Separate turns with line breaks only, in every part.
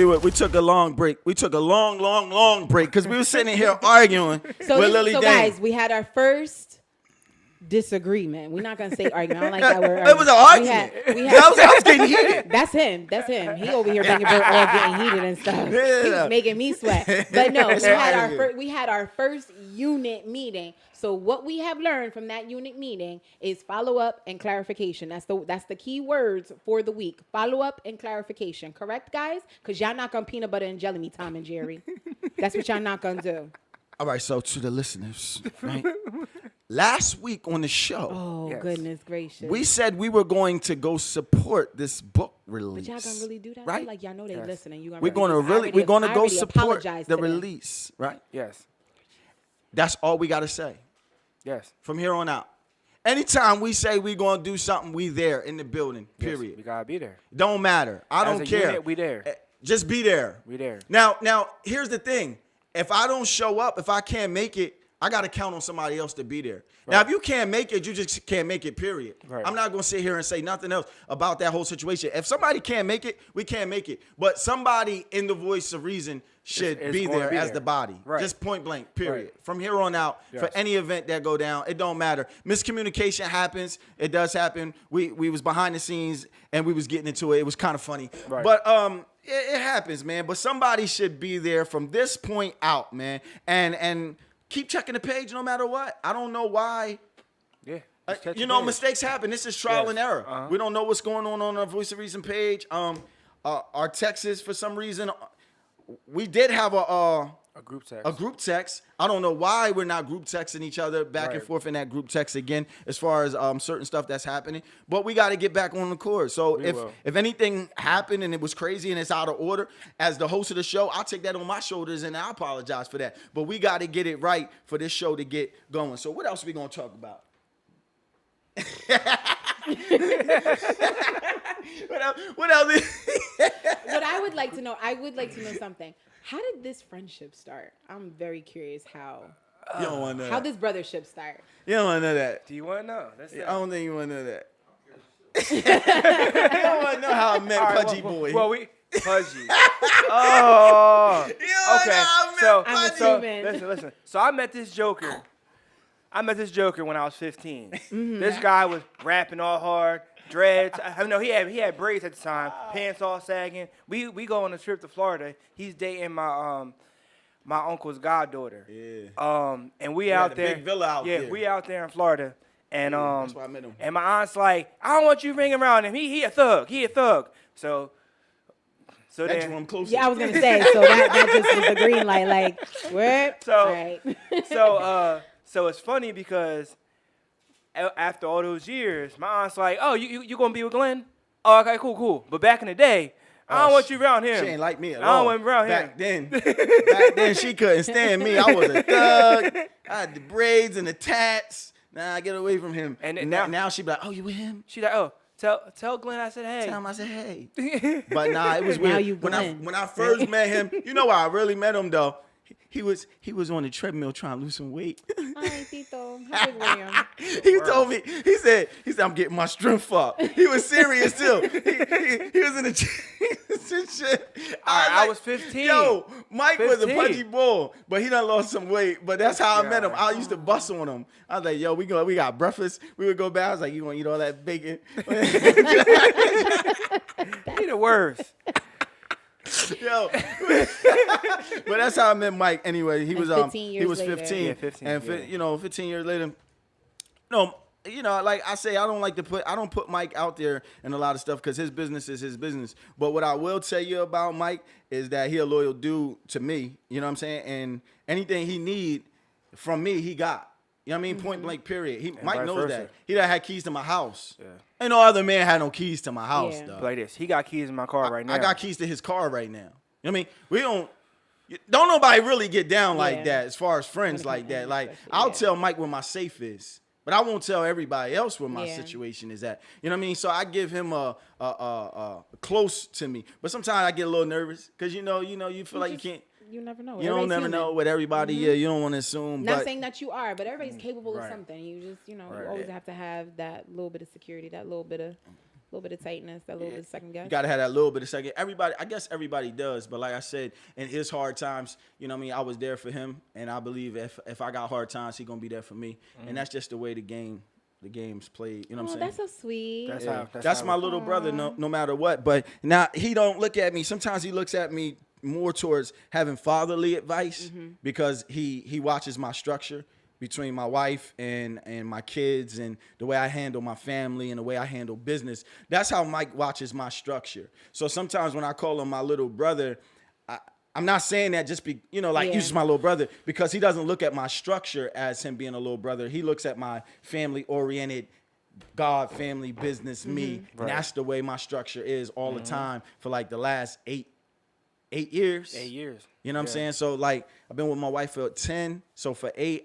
we took a long break. We took a long break because we were sitting in here arguing with Lily Dane.
Guys, we had our first disagreement. We're not gonna say argument. I don't like that word.
It was an argument. I was getting heated.
That's him. He over here making her all getting heated and stuff.
Yeah.
He's making me sweat. But no, we had our first unit meeting. So what we have learned from that unit meeting is follow up and clarification. That's the key words for the week. Follow up and clarification. Correct, guys? Because y'all not gonna peanut butter and jelly me, Tom and Jerry. That's what y'all not gonna do.
All right, so to the listeners, right? Last week on the show,
oh goodness gracious,
we said we were going to go support this book release.
But y'all gonna really do that,
right?
Like y'all know they listening.
We're gonna go support the release, right?
Yes.
That's all we gotta say.
Yes.
From here on out, anytime we say we're gonna do something, we there in the building. Period.
Yes, we gotta be there.
Don't matter. I don't care.
Unit, we there.
Just be there.
We there.
Now, here's the thing. If I don't show up, if I can't make it, I got to count on somebody else to be there. Right. Now, if you can't make it, you just can't make it, period. Right. I'm not going to sit here and say nothing else about that whole situation. If somebody can't make it, we can't make it. But somebody in the voice of reason should be there as the body. Right. Just point blank, period. Right. From here on out, for any event that go down, it don't matter. Miscommunication happens. It does happen. We was behind the scenes, and we was getting into it. It was kind of funny. Right. But it happens, man. But somebody should be there from this point out, man. And keep checking the page no matter what. I don't know why.
Yeah.
Mistakes happen. This is trial and error. Uh-huh. We don't know what's going on our Voice of Reason page. Our texts, for some reason, we did have a group text. A group text. I don't know why we're not group texting each other back and forth in that group text again, as far as certain stuff that's happening. But we got to get back on the course. So if anything happened and it was crazy and it's out of order, as the host of the show, I'll take that on my shoulders and I apologize for that. But we got to get it right for this show to get going. So what else are we going to talk about? What else?
What I would like to know something. How did this friendship start? I'm very curious how.
You don't want to know
how this brothership start.
You don't want to know that.
Do you want to know?
I don't think you want to know that. You don't want to know how I met Pudgy Boy.
Pudgy. Oh.
Okay.
Listen. So I met this Joker. When I was 15. Mm-hmm. This guy was rapping all hard, dreads. He had braids at the time, pants all sagging. We go on a trip to Florida. He's dating my uncle's goddaughter. Yeah. And we out there.
Big villa out there.
Yeah, we out there in Florida. And
that's why I met him.
And my aunt's like, I don't want you ringing around him. He a thug. So
that
then,
drew him closer.
Yeah, I was gonna say. So that just was the green light. Like, what?
So it's funny because after all those years, my aunt's like, oh, you gonna be with Glenn? Oh, okay, cool. But back in the day, I don't want you around him.
She ain't like me at all.
I don't want him around
him. Back then, she couldn't stand me. I was a thug. I had the braids and the tats. Nah, get away from him. And now she be like, oh, you with him?
She like, oh, tell Glenn I said hey.
Tell him I said hey. But nah, it was weird. When I first met him, you know where I really met him though? He was on the treadmill trying to lose some weight.
Ay, Tito. How big were you?
He told me, he said, I'm getting my strength up. He was serious too. He was in the shit.
I was 15.
Yo, Mike was a pudgy bull, but he done lost some weight. But that's how I met him. I used to bust on him. I was like, yo, we got breakfast. We would go back. I was like, you gonna eat all that bacon?
He the worst.
Yo, but that's how I met Mike. Anyway, he was 15.
Yeah, 15.
And 15 years later. Like I say, I don't put Mike out there in a lot of stuff because his business is his business. But what I will tell you about Mike is that he a loyal dude to me. You know what I'm saying? And anything he need from me, he got. You know what I mean? Point blank, period. Mike knows that. He done had keys to my house. Yeah. Ain't no other man had no keys to my house, though.
Like this. He got keys in my car right now.
I got keys to his car right now. You know what I mean? We don't nobody really get down like that as far as friends like that. Like, I'll tell Mike where my safe is, but I won't tell everybody else where my situation is at. You know what I mean? So I give him a close to me. But sometimes I get a little nervous because, you feel like you can't.
You never know.
You don't never know with everybody. Mm-hmm. Yeah, you don't want to assume.
Not saying that you are, but everybody's capable of something. You just, you always have to have that little bit of security, that little bit of little bit of tightness, that little bit of second guess.
You gotta have that little bit of second. I guess everybody does, but like I said, in his hard times, you know what I mean, I was there for him, and I believe if I got hard times, he gonna be there for me. And that's just the way the game's played. You know what I'm saying?
That's so sweet.
That's my little brother, no matter what. But now he don't look at me. Sometimes he looks at me more towards having fatherly advice because he watches my structure between my wife and my kids and the way I handle my family and the way I handle business. That's how Mike watches my structure. So sometimes when I call him my little brother, I'm not saying that just be, he's just my little brother, because he doesn't look at my structure as him being a little brother. He looks at my family-oriented God, family, business, me. Right. And that's the way my structure is all the time for like the last 8 years.
8 years.
You know what I'm saying? So like I've been with my wife for 10. So for 8,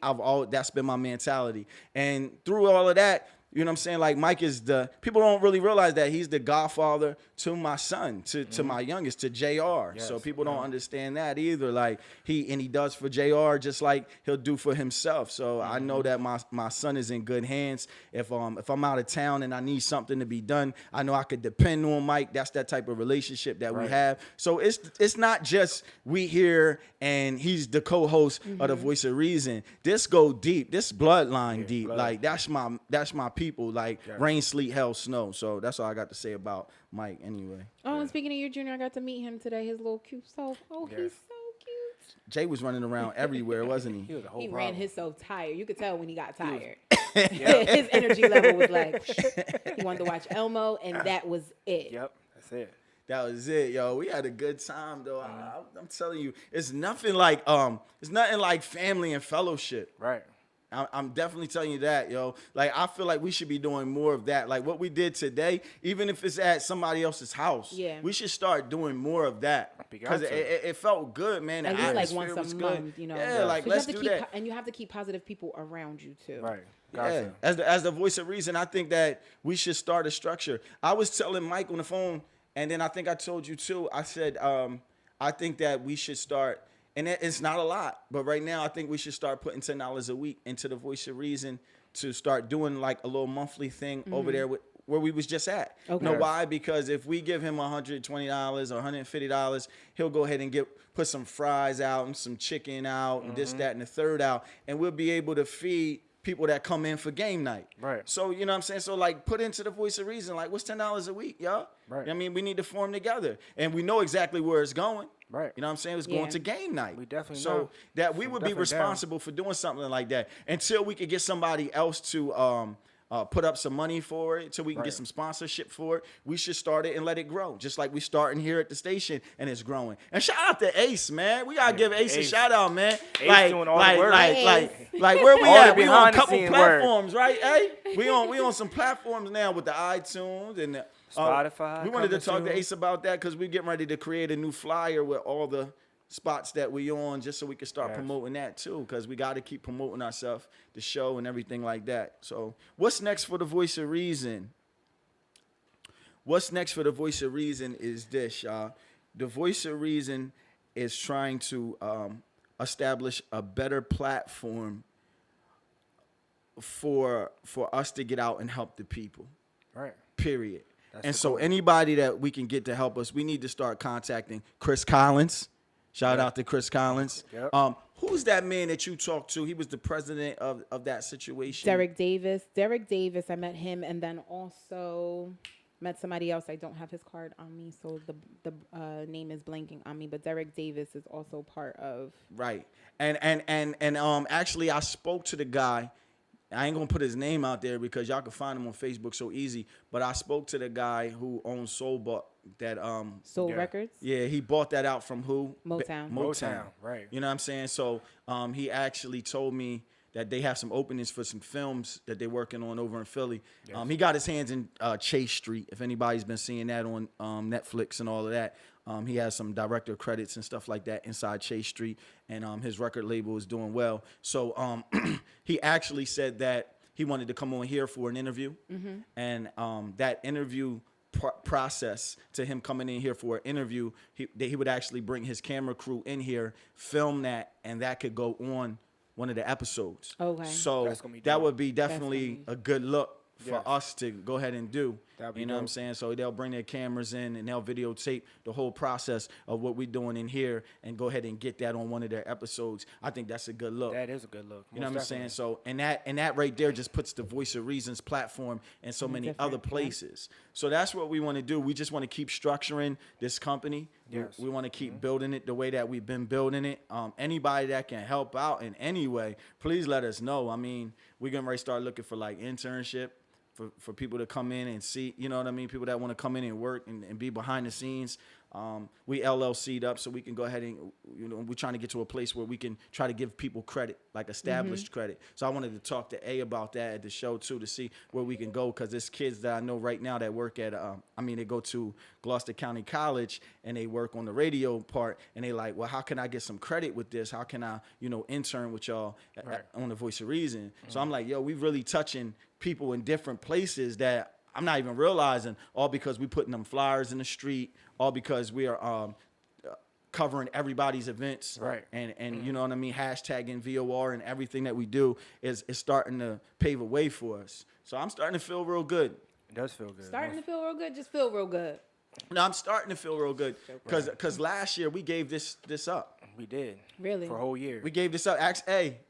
that's been my mentality. And through all of that, you know what I'm saying? Like Mike is people don't really realize that he's the godfather to my son, to my youngest, to JR. Yes. So people don't understand that either. Like he does for JR just like he'll do for himself. So I know that my son is in good hands. If I'm out of town and I need something to be done, I know I could depend on Mike. That's that type of relationship that we have. So it's not just we here and he's the co-host of the Voice of Reason. This go deep. This bloodline deep. Like that's my people, like rain, sleet, hell, snow. So that's all I got to say about Mike anyway.
Oh, and speaking of your junior, I got to meet him today. His little cute self. Oh, he's so cute.
Jay was running around everywhere, wasn't he?
He ran himself tired. You could tell when he got tired. His energy level was like, he wanted to watch Elmo, and that was it.
Yep, that's it.
That was it, yo. We had a good time, though. I'm telling you, it's nothing like family and fellowship.
Right.
I'm definitely telling you that, yo. Like, I feel like we should be doing more of that. Like, what we did today, even if it's at somebody else's house, we should start doing more of that. Because it felt good, man.
At least like once a month, you know.
Yeah, like, let's do that.
And you have to keep positive people around you, too.
Right.
Gotcha. Yeah. As the voice of reason, I think that we should start a structure. I was telling Mike on the phone, and then I think I told you, too. I said, I think that we should start. And it's not a lot, but right now I think we should start putting $10 a week into the Voice of Reason to start doing like a little monthly thing over there where we was just at. Okay. You know why? Because if we give him $120 or $150, he'll go ahead and put some fries out and some chicken out and this, that, and the third out, and we'll be able to feed people that come in for game night. Right. So, you know what I'm saying? So, like, put into the Voice of Reason, like, what's $10 a week, y'all? Right. You know what I mean, we need to form together. And we know exactly where it's going. Right. You know what I'm saying? It's going to game night.
We definitely
know. So that we would be responsible for doing something like that until we could get somebody else to put up some money for it, until we can get some sponsorship for it. We should start it and let it grow, just like we starting here at the station and it's growing. And shout out to Ace, man. We gotta give Ace a shout out, man.
Ace doing all the work.
Like where we at? We on a couple platforms, right? Hey, we on some platforms now with the iTunes and the
Spotify.
We wanted to talk to Ace about that because we're getting ready to create a new flyer with all the spots that we on, just so we can start promoting that too, because we got to keep promoting ourselves, the show and everything like that. So what's next for the Voice of Reason? What's next for the Voice of Reason is this, y'all. The Voice of Reason is trying to establish a better platform for us to get out and help the people. Right. Period. And so anybody that we can get to help us, we need to start contacting Chris Collins. Shout out to Chris Collins. Yep. Who's that man that you talked to? He was the president of that situation.
Derek Davis. I met him, and then also met somebody else. I don't have his card on me, so the name is blanking on me. But Derek Davis is also part of.
Right. And actually, I spoke to the guy. I ain't gonna put his name out there because y'all can find him on Facebook so easy. But I spoke to the guy who owns Soul
Records.
Yeah, he bought that out from who?
Motown.
Right. You know what I'm saying? So he actually told me that they have some openings for some films that they're working on over in Philly. Yes. He got his hands in Chase Street. If anybody's been seeing that on Netflix and all of that. He has some director credits and stuff like that inside Chase Street, and his record label is doing well. So he actually said that he wanted to come on here for an interview, and that interview process to him coming in here for an interview, he would actually bring his camera crew in here, film that, and that could go on one of the episodes. Okay. So that would be definitely a good look for us to go ahead and do. You know what I'm saying? So they'll bring their cameras in and they'll videotape the whole process of what we're doing in here and go ahead and get that on one of their episodes. I think that's a good look.
That is a good look.
You know what I'm saying? So and that right there just puts the Voice of Reason's platform in so many other places. So that's what we want to do. We just want to keep structuring this company.
Yes.
We want to keep building it the way that we've been building it. Anybody that can help out in any way, please let us know. I mean, we're going to start looking for like internship for people to come in and see, you know what I mean? People that want to come in and work and be behind the scenes. We LLC'd up so we can go ahead and, you know, we're trying to get to a place where we can try to give people credit, like established credit. So I wanted to talk to A about that at the show too, to see where we can go. Cause there's kids that I know right now that work at, they go to Gloucester County College and they work on the radio part and they like, well, how can I get some credit with this? How can I, you know, intern with y'all on the Voice of Reason? So I'm like, yo, we really touching people in different places that I'm not even realizing, all because we putting them flyers in the street, all because we are covering everybody's events,
right?
And you know what I mean, hashtagging VOR and everything that we do is starting to pave a way for us. So I'm starting to feel real good.
It does feel good.
Starting to feel real good. Just feel real good.
No, I'm starting to feel real good because last year we gave this up.
We did.
Really?
For a whole year.
We gave this up.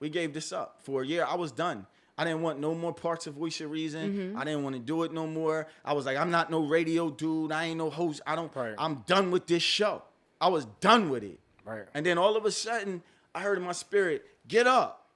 We gave this up for a year. I was done. I didn't want no more parts of Voice of Reason. I didn't want to do it no more. I was like, I'm not no radio dude. I ain't no host. I'm done with this show. I was done with it.
Right.
And then all of a sudden, I heard in my spirit, get up.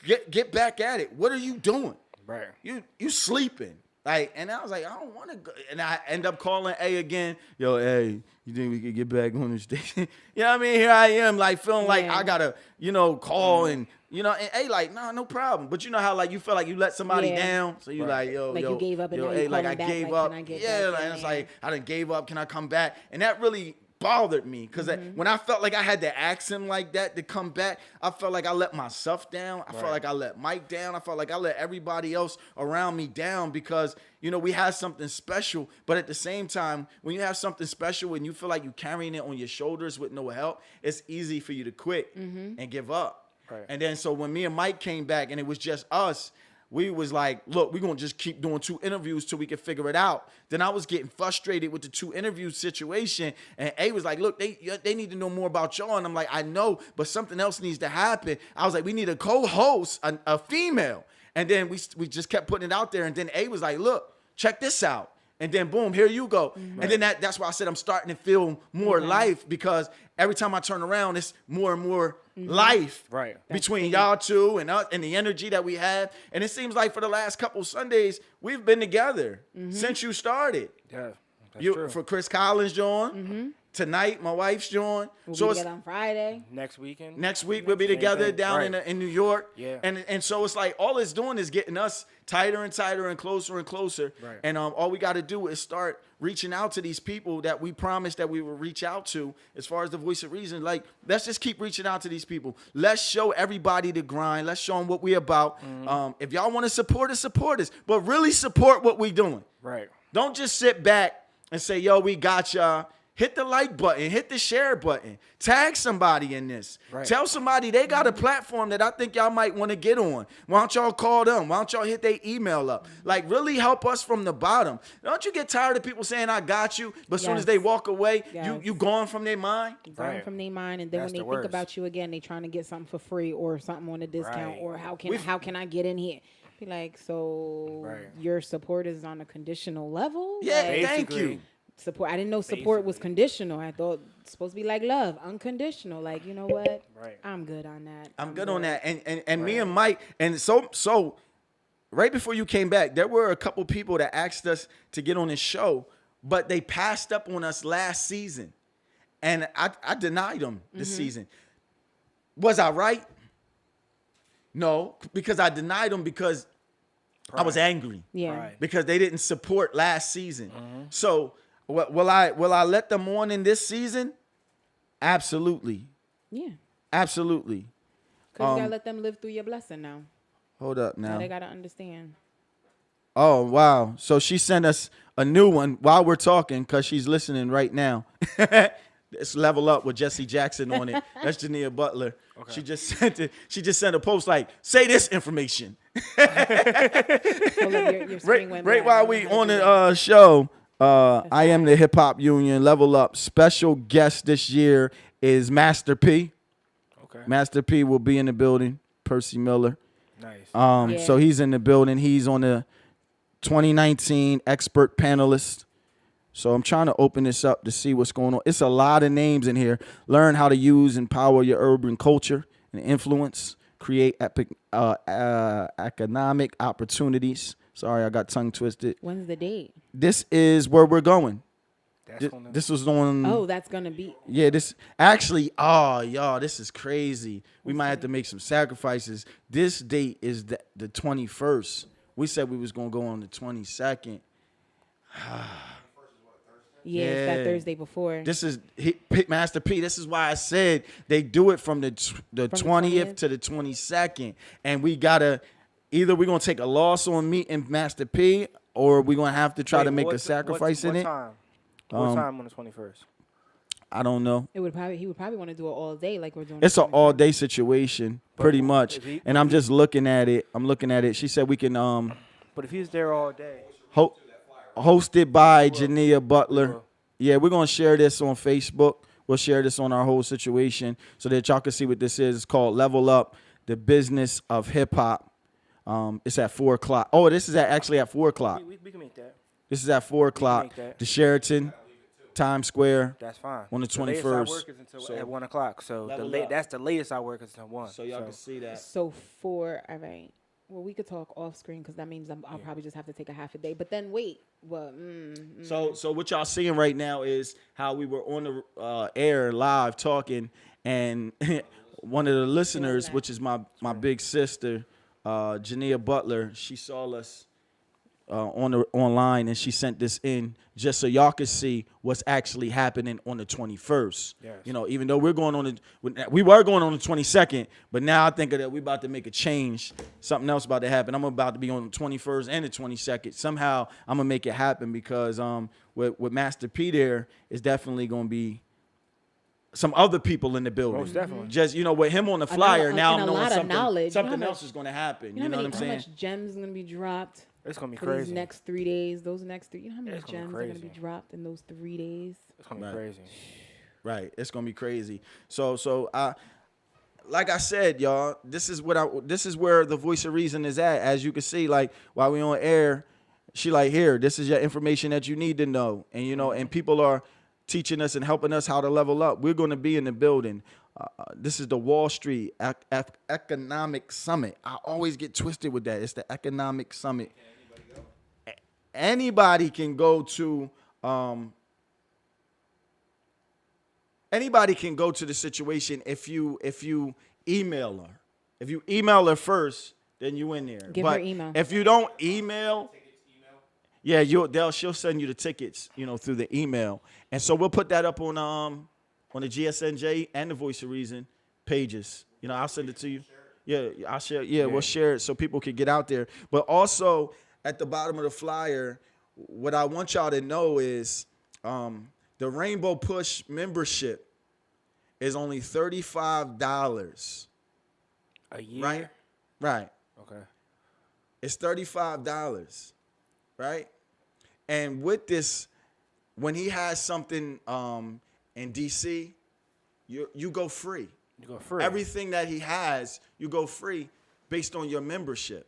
Get back at it. What are you doing?
Right.
You sleeping. Like, and I was like, I don't want to go. And I end up calling A again. Yo, A, you think we could get back on the station? You know what I mean? Here I am, like, feeling like I got to, you know, call and, you know, and A like, nah, no problem. But you know how, like, you feel like you let somebody down? So you like, yo,
you gave up and now
A,
you
like, I
back,
gave
like,
up.
can I get
Yeah,
back
and
in
it's
there?
like, I done gave up. Can I come back? And that really bothered me because when I felt like I had to ask him like that to come back, I felt like I let myself down. I felt like I let Mike down. I felt like I let everybody else around me down because, you know, we had something special. But at the same time, when you have something special and you feel like you're carrying it on your shoulders with no help, it's easy for you to quit and give up.
Right.
And then so when me and Mike came back and it was just us, we was like, look, we're going to just keep doing 2 interviews till we can figure it out. Then I was getting frustrated with the 2 interview situation. And A was like, look, they need to know more about y'all. And I'm like, I know, but something else needs to happen. I was like, we need a co-host, a female. And then we just kept putting it out there. And then A was like, look, check this out. And then boom, here you go. And then that's why I said I'm starting to feel more life because every time I turn around, it's more and more life between y'all two and us and the energy that we have. And it seems like for the last couple Sundays, we've been together since you started.
Yeah, that's true.
For Chris Collins, John. Tonight, my wife's John.
We'll be together on Friday.
Next weekend.
Next week, we'll be together down in New York.
Yeah.
And so it's like all it's doing is getting us tighter and tighter and closer and closer.
Right.
And all we got to do is start reaching out to these people that we promised that we would reach out to as far as the Voice of Reason. Like, let's just keep reaching out to these people. Let's show everybody the grind. Let's show them what we're about. If y'all want to support us. But really support what we're doing.
Right.
Don't just sit back and say, yo, we got y'all. Hit the like button. Hit the share button. Tag somebody in this.
Right.
Tell somebody they got a platform that I think y'all might want to get on. Why don't y'all call them? Why don't y'all hit their email up? Like, really help us from the bottom. Don't you get tired of people saying, I got you, but as soon as they walk away, you gone from their mind?
Gone from their mind, and then
That's
when they think about you again, they trying to get something for free or something on a discount or how can I get in here? Be like, so your support is on a conditional level?
Yeah,
like,
thank you.
Support. I didn't know support was conditional. I thought it's supposed to be like love, unconditional. Like, you know what?
Right.
I'm good on that.
I'm good on that. And me and Mike, and so right before you came back, there were a couple people that asked us to get on this show, but they passed up on us last season. And I denied them this season. Was I right? No, because I denied them because I was angry.
Yeah.
Right.
Because they didn't support last season. So will I let them on in this season? Absolutely.
Yeah.
Absolutely.
Because you got to let them live through your blessing now.
Hold up
Now
now.
they got to understand.
Oh, wow. So she sent us a new one while we're talking because she's listening right now. It's Level Up with Jesse Jackson on it. That's Jania Butler. Okay. She just sent it. She just sent a post like, say this information.
Your screen went
Right
black.
while we on the show, I Am the Hip Hop Union, Level Up. Special guest this year is Master P.
Okay.
Master P will be in the building. Percy Miller.
Nice.
So he's in the building. He's on the 2019 expert panelist. So I'm trying to open this up to see what's going on. It's a lot of names in here. Learn how to use and power your urban culture and influence. Create economic opportunities. Sorry, I got tongue twisted.
When's the date?
This is where we're going. This was on.
Oh, that's gonna be.
Yeah, this actually. Oh, y'all, this is crazy. We might have to make some sacrifices. This date is the 21st. We said we was gonna go on the 22nd.
Yeah, it's that Thursday before.
This is Master P. This is why I said they do it from the 20th to the 22nd, and we gotta either we're gonna take a loss on meeting Master P, or we're gonna have to try to make a sacrifice in it.
What time on the 21st?
I don't know.
He would probably want to do it all day, like we're doing.
It's an all day situation, pretty much. And I'm just looking at it. She said we can
But if he's there all day.
Hosted by Jania Butler. Yeah, we're going to share this on Facebook. We'll share this on our whole situation so that y'all can see what this is. It's called Level Up, the Business of Hip Hop. It's at 4 o'clock. Oh, this is actually at 4 o'clock.
We can make that.
This is at 4 o'clock. The Sheraton, Times Square.
That's fine.
On the 21st.
The latest I work is until at 1 o'clock. So that's the latest I work is until 1.
So y'all can see that.
So 4, all right. Well, we could talk off screen because that means I'll probably just have to take a half a day. But then wait,
So what y'all seeing right now is how we were on the air live talking, and one of the listeners, which is my big sister, Jania Butler, she saw us online, and she sent this in just so y'all could see what's actually happening on the 21st.
Yes.
You know, even though we were going on the 22nd, but now I think that we're about to make a change. Something else about to happen. I'm about to be on the 21st and the 22nd. Somehow I'm gonna make it happen because with Master P there is definitely gonna be some other people in the building.
Most definitely.
Just, with him on the flyer, now I'm knowing something
else
else is going to happen.
You know
what I'm saying?
How much gems is going to be dropped?
It's going to be
for
crazy.
These next 3 days, you know how many gems are going to be dropped in those 3 days?
It's going to be crazy.
Right. It's going to be crazy. So like I said, y'all, this is where the voice of reason is at. As you can see, like while we on air, she like, here, this is your information that you need to know. And, and people are teaching us and helping us how to level up. We're going to be in the building. This is the Wall Street Economic Summit. I always get twisted with that. It's the Economic Summit. Anybody can go to the situation if you email her. If you email her first, then you in there.
Give her email.
If you don't email, yeah, she'll send you the tickets, through the email. And so we'll put that up on the GSNJ and the Voice of Reason pages. I'll send it to you. Yeah, I'll share. Yeah, we'll share it so people can get out there. But also at the bottom of the flyer, what I want y'all to know is the Rainbow Push membership is only $35
a year.
Right.
Okay.
It's $35, right? And with this, when he has something in DC, you go free.
You go free.
Everything that he has, you go free based on your membership.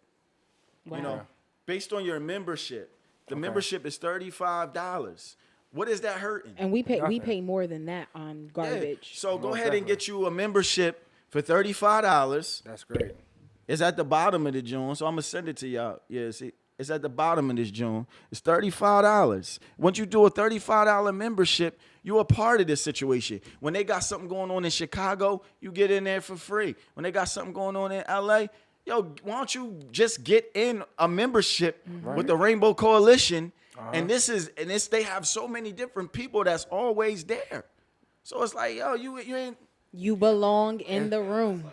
Wow.
Based on your membership. The membership is $35. What is that hurting?
And we pay more than that on garbage.
Yeah. So go ahead and get you a membership for $35.
That's great.
It's at the bottom of the joint, so I'm gonna send it to y'all. Yeah, see, it's at the bottom of this joint. It's $35. Once you do a $35 membership, you're a part of this situation. When they got something going on in Chicago, you get in there for free. When they got something going on in LA, why don't you just get in a membership with the Rainbow Coalition? And they have so many different people that's always there. So it's like, you ain't.
You belong in the room.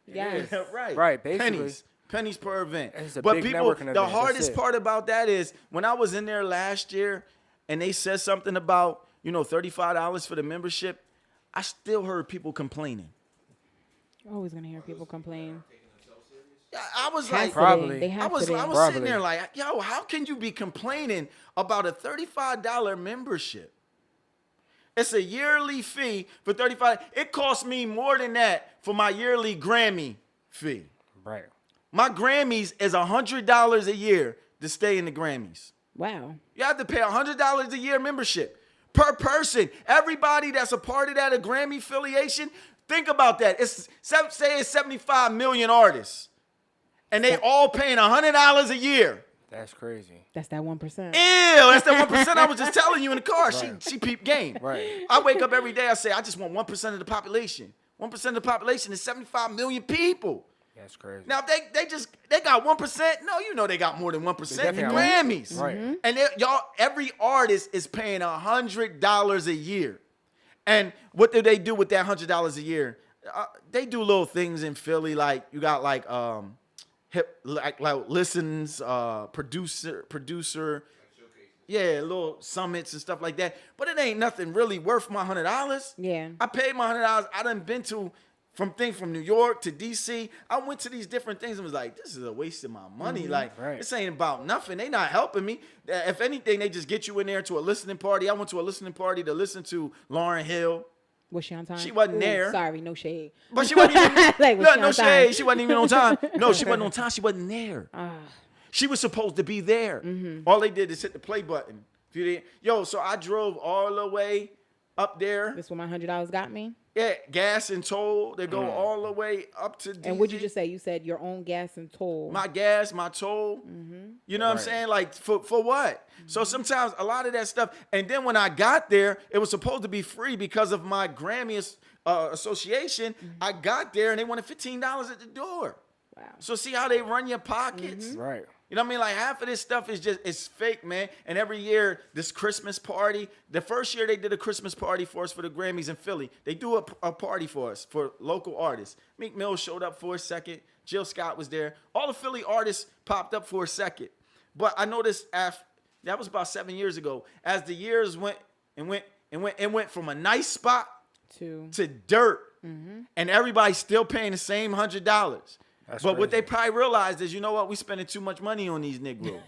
Yes.
Yeah, right.
Right, basically.
Pennies per event.
But people,
the hardest part about that is when I was in there last year and they said something about $35 for the membership, I still heard people complaining.
You're always gonna hear people complain.
I was
Has
like,
to
probably.
be. They have
I was
to be.
sitting there like, yo, how can you be complaining about a $35 membership? It's a yearly fee for $35. It costs me more than that for my yearly Grammy fee.
Right.
My Grammys is $100 a year to stay in the Grammys.
Wow.
You have to pay $100 a year membership per person. Everybody that's a part of that, a Grammy affiliation, think about that. Say it's 75 million artists, and they all paying $100 a year.
That's crazy.
That's that 1%.
Ew, that's that 1% I was just telling you in the car.
Right.
She peeped game.
Right.
I wake up every day, I say, I just want 1% of the population. 1% of the population is 75 million people.
That's crazy.
Now, if they got 1%, no, they got more than 1%. The
definitely
Grammys.
Right.
And every artist is paying $100 a year. And what do they do with that $100 a year? They do little things in Philly, like you got like listens, producer, yeah, little summits and stuff like that. But it ain't nothing really worth my $100.
Yeah.
I paid my $100. I done been to from New York to DC. I went to these different things and was like, this is a waste of my money. Like, this ain't about nothing. They not helping me. If anything, they just get you in there to a listening party. I went to a listening party to listen to Lauryn Hill.
Was she on time?
She wasn't there.
Sorry, no shade.
But she wasn't even
like, was
no,
she
no
on
shade.
time?
She wasn't even on time. No, she wasn't on time. She wasn't there. She was supposed to be there. All they did is hit the play button. So I drove all the way up there.
This what my $100 got me?
Yeah, gas and toll. They go all the way up to DC.
And what'd you just say? You said your own gas and toll.
My gas, my toll. You know what I'm saying? Like, for what? So sometimes a lot of that stuff. And then when I got there, it was supposed to be free because of my Grammy association. I got there and they wanted $15 at the door.
Wow.
So see how they run your pockets?
Right.
You know what I mean? Like half of this stuff is it's fake, man. And every year, this Christmas party, the first year they did a Christmas party for us for the Grammys in Philly. They do a party for us, for local artists. Meek Mill showed up for a second. Jill Scott was there. All the Philly artists popped up for a second. But I noticed that was about 7 years ago. As the years went from a nice spot to dirt. And everybody's still paying the same $100. But what they probably realized is, you know what? We spending too much money on these Negroes.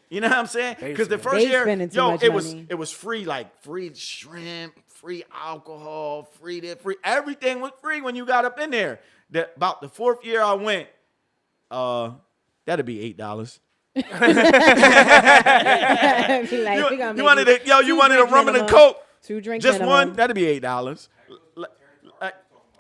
You know what I'm saying? Because the first year, it was free, like free shrimp, free alcohol, free everything was free when you got up in there. About the fourth year I went, that'd be $8. You wanted a rum and a Coke.
2 drinks.
Just
minimum.
one, that'd be $8.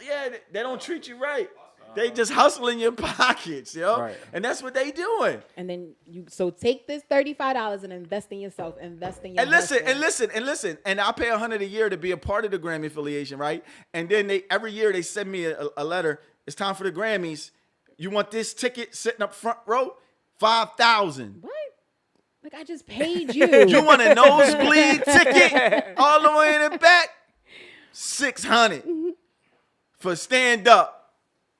Yeah, they don't treat you right. They just hustling your pockets, yo.
Right.
And that's what they doing.
And then so take this $35 and invest in yourself, invest in your
And listen. And I pay $100 a year to be a part of the Grammy affiliation, right? And then every year they send me a letter. It's time for the Grammys. You want this ticket sitting up front row? $5,000.
What? Like I just paid you.
You want a nosebleed ticket all the way in the back? $600 for stand up.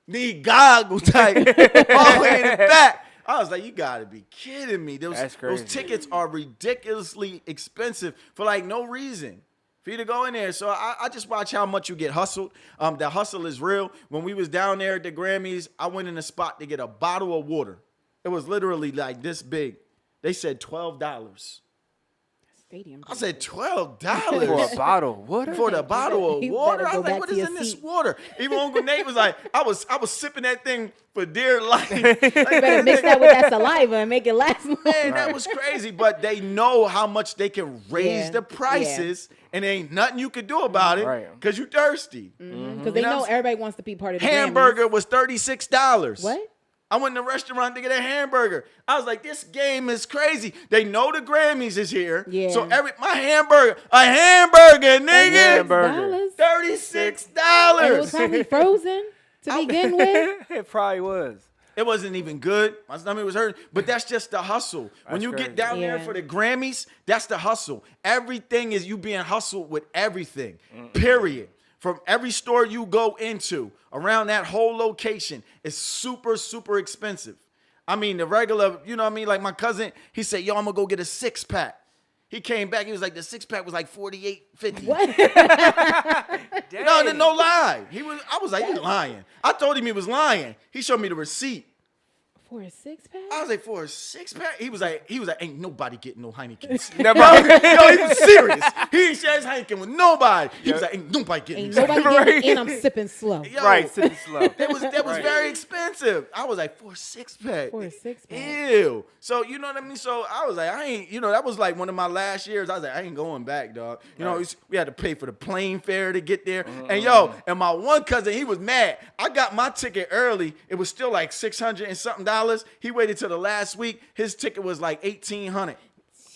Need goggle type all the way in the back. I was like, you gotta be kidding me.
That's crazy.
Those tickets are ridiculously expensive for like no reason for you to go in there. So I just watch how much you get hustled. The hustle is real. When we was down there at the Grammys, I went in a spot to get a bottle of water. It was literally like this big. They said $12.
Stadium.
I said $12
For a bottle of water?
For the bottle of
You
water.
better
I
go
was like,
back
what
to
is
your
in this
seat.
water? Even Uncle Nate was like, I was sipping that thing for dear life.
You better mix that with that saliva and make it last long.
Man, that was crazy. But they know how much they can raise the prices, and there ain't nothing you can do about it because you thirsty.
Because they know everybody wants to be part of the
Hamburger
Grammys.
was $36.
What?
I went in the restaurant to get a hamburger. I was like, this game is crazy. They know the Grammys is here.
Yeah.
So my hamburger, a hamburger, nigga.
Hamburger.
$36.
And it was probably frozen to begin with.
It probably was.
It wasn't even good. My stomach was hurting. But that's just the hustle. When you get down there for the Grammys, that's the hustle. Everything is you being hustled with everything. Period. From every store you go into, around that whole location, is super, super expensive. I mean, the regular, you know what I mean? Like my cousin, he said, yo, I'm going to go get a 6-pack. He came back. He was like, the 6-pack was like $48.50.
What?
No lie. I was like, he's lying. I told him he was lying. He showed me the receipt.
For a 6-pack?
I was like, for a 6-pack? He was like, ain't nobody getting no Heinekens.
Never.
Yo, he was serious. He ain't shares Heineken with nobody. He was like, ain't nobody getting
Ain't
this.
nobody getting it, and I'm sipping slow.
Yo,
Right, sipping slow.
That was very expensive. I was like, for a 6-pack.
For a 6-pack.
Ew. So, you know what I mean? So, I was like, that was like one of my last years. I was like, I ain't going back, dog. You know, we had to pay for the plane fare to get there. And my one cousin, he was mad. I got my ticket early. It was still like $600 and something. He waited till the last week. His ticket was like $1,800.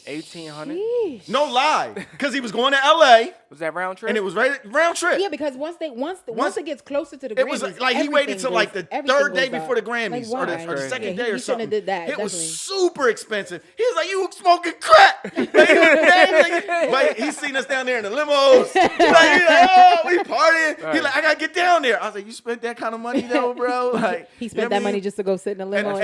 $1,800?
No lie. Because he was going to LA.
Was that round trip?
And it was round trip.
Yeah, because once it gets closer to the
It
Grammys,
was like he waited till like the third day before the Grammys or the second day or something.
Did that,
it
definitely.
was super expensive. He was like, "You smoking crack?" But he seen us down there in the limos. He's like, "Oh, we partying." Right. He's like, "I gotta get down there." I was like, "You spent that kind of money though, bro?" Like
he spent that money just to go sit in the limo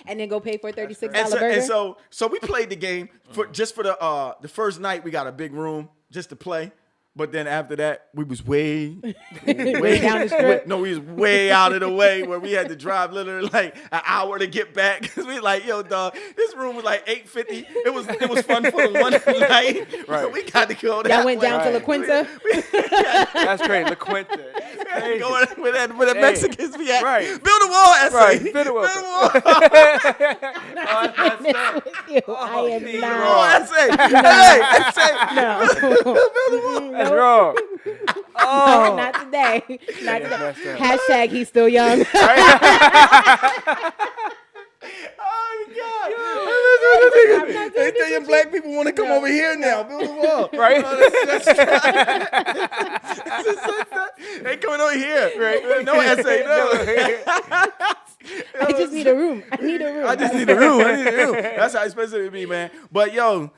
and then go pay for a $36 burger.
And so we played the game for the first night. We got a big room just to play. But then after that, we was way
down the strip.
No, we was way out of the way where we had to drive literally like an hour to get back. Cause we like, yo, dog, this room was like $850. It was fun for the one night. Right. We got to go that
Y'all went down to La Quinta.
That's crazy, La Quinta. Crazy.
Going where the Mexicans be at.
Right.
Build a wall, essay.
Right. Build a wall.
I am not.
Wall, essay.
No. That's wrong.
Oh, not today. Not today. Hashtag he's still young.
Oh my God! They tell you black people want to come over here now, build a wall,
right?
They coming over here, right? No essay, no.
I just need a room. I need a room.
I just need a room. That's how expensive it be, man. But yo,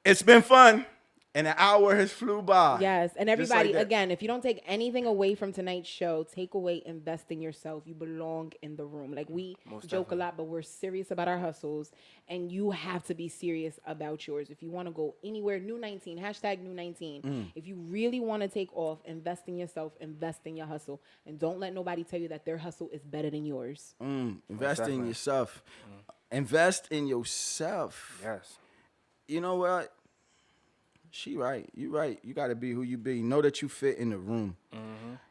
it's been fun. And an hour has flew by.
Yes. And everybody, again, if you don't take anything away from tonight's show, take away invest in yourself. You belong in the room. Like we joke a lot, but we're serious about our hustles. And you have to be serious about yours. If you want to go anywhere, new 19, hashtag new 19. If you really want to take off, invest in yourself, invest in your hustle. And don't let nobody tell you that their hustle is better than yours.
Invest in yourself. Invest in yourself.
Yes.
You know what? She right. You right. You got to be who you be. Know that you fit in the room.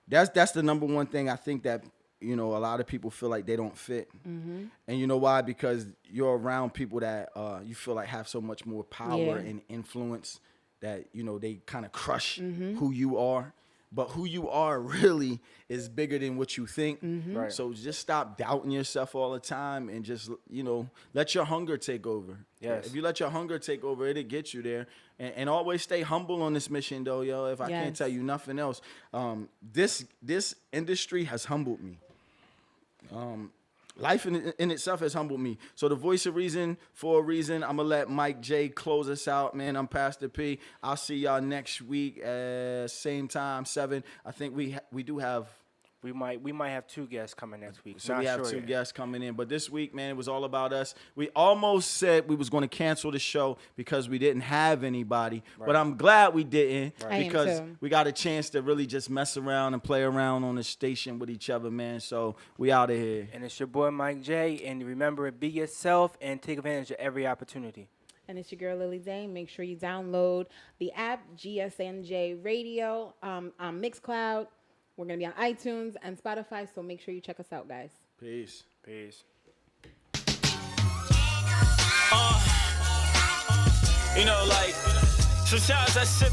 That's the number one thing I think that, you know, a lot of people feel like they don't fit. And you know why? Because you're around people that you feel like have so much more power and influence that, you know, they kind of crush who you are. But who you are really is bigger than what you think. Right. So just stop doubting yourself all the time and just, you know, let your hunger take over.
Yes.
If you let your hunger take over, it'll get you there. And always stay humble on this mission, though, yo. If I can't tell you nothing else, this industry has humbled me. Life in itself has humbled me. So the voice of reason, for a reason, I'm going to let Mike J close us out, man. I'm Pastor P. I'll see y'all next week at same time, 7. I think we do have...
We might have 2 guests coming next week.
So we have 2 guests coming in. But this week, man, it was all about us. We almost said we was going to cancel the show because we didn't have anybody. Right. But I'm glad we didn't because we got a chance to really just mess around and play around on the station with each other, man. So we out of here.
And it's your boy, Mike J. And remember, be yourself and take advantage of every opportunity.
And it's your girl, Lily Dane. Make sure you download the app, GSNJ Radio, on Mixcloud. We're going to be on iTunes and Spotify, so make sure you check us out, guys.
Peace.
Peace.
You know, like, sometimes I sit